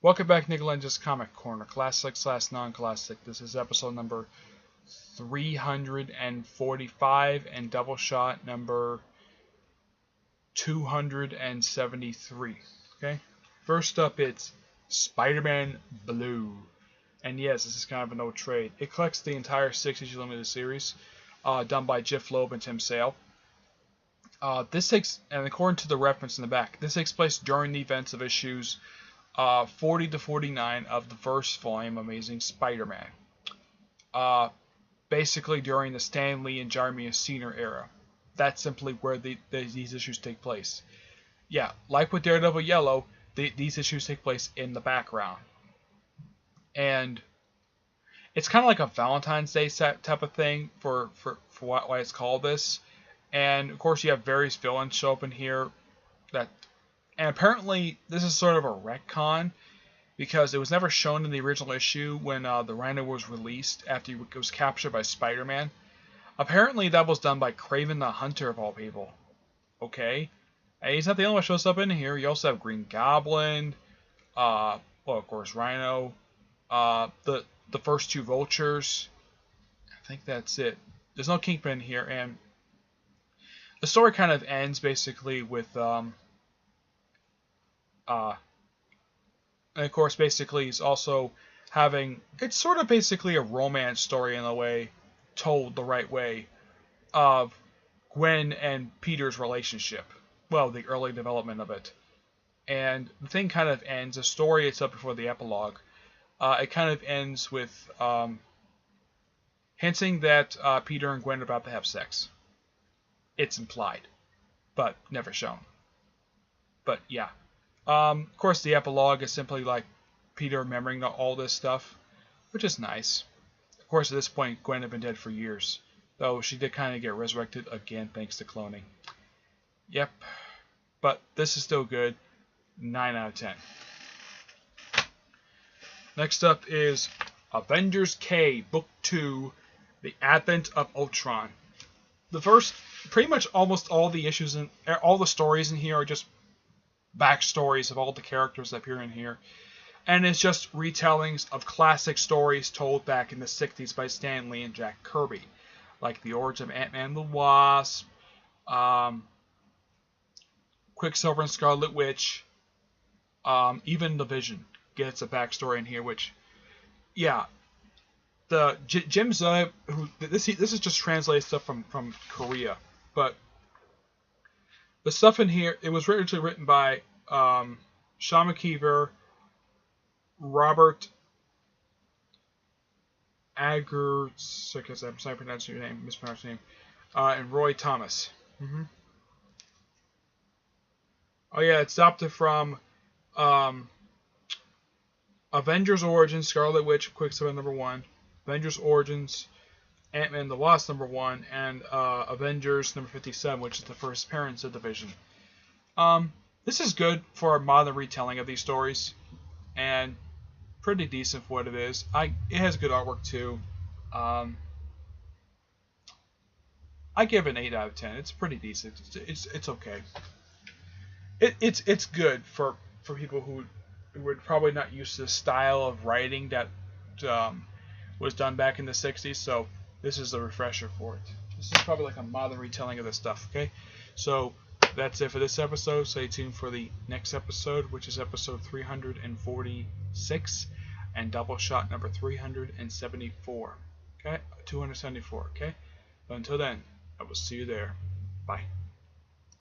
Welcome back, Lenz's Comic Corner, classic / non-classic. This is episode number 345 and Doubleshot number 273. Okay, first up it's Spider-Man Blue, and yes, this is kind of an old trade. It collects the entire 6-issue limited series, done by Jeff Loeb and Tim Sale. This takes, and according to the reference in the back, this takes place during the events of issues 40 to 49 of the first volume, Amazing Spider-Man. Basically during the Stan Lee and Jeremy Sienner era. That's simply where these issues take place. Yeah, like with Daredevil Yellow, these issues take place in the background. And it's kind of like a Valentine's Day type of thing for why it's called this. And of course you have various villains show up in here that... And apparently, this is sort of a retcon, because it was never shown in the original issue when the Rhino was released after he was captured by Spider-Man. Apparently, that was done by Kraven the Hunter, of all people. Okay? And he's not the only one who shows up in here. You also have Green Goblin, well, of course, Rhino, the first two Vultures. I think that's it. There's no Kingpin here, and the story kind of ends, basically, with... and of course, basically, he's also having... It's sort of basically a romance story in a way, told the right way, of Gwen and Peter's relationship. Well, the early development of it. And the thing kind of ends, the story it's up before the epilogue, it kind of ends with hinting that Peter and Gwen are about to have sex. It's implied, but never shown. But yeah. Of course, the epilogue is simply like Peter remembering all this stuff, which is nice. Of course, at this point, Gwen had been dead for years, though she did kind of get resurrected again thanks to cloning. Yep, but this is still good. 9 out of 10. Next up is Avengers K, Book 2, The Advent of Ultron. The first, pretty much almost all the issues and all the stories in here are just backstories of all the characters that appear in here, and it's just retellings of classic stories told back in the 60s by Stan Lee and Jack Kirby, like the origin of Ant-Man and the Wasp, Quicksilver and Scarlet Witch, even the Vision gets a backstory in here, which, yeah, the Jim Zub, who this is just translated stuff from Korea, but the stuff in here, it was originally written by Sean McKeever, Robert Agers, I'm sorry to pronounce your name, mispronounced your name, and Roy Thomas. Oh yeah, it's adopted from Avengers Origins, Scarlet Witch, Quicksilver #1, Avengers Origins, Ant-Man and the Wasp #1, and Avengers #57, which is the first appearance of the Vision. This is good for a modern retelling of these stories, and pretty decent for what it is. It has good artwork too. I give it an 8 out of 10. It's pretty decent. It's okay. It's good for people who were probably not used to the style of writing that was done back in the 60s. So this is a refresher for it. This is probably like a modern retelling of this stuff, okay? So that's it for this episode. Stay tuned for the next episode, which is episode 346 and Doubleshot number 374. Okay? 274, okay? But until then, I will see you there. Bye.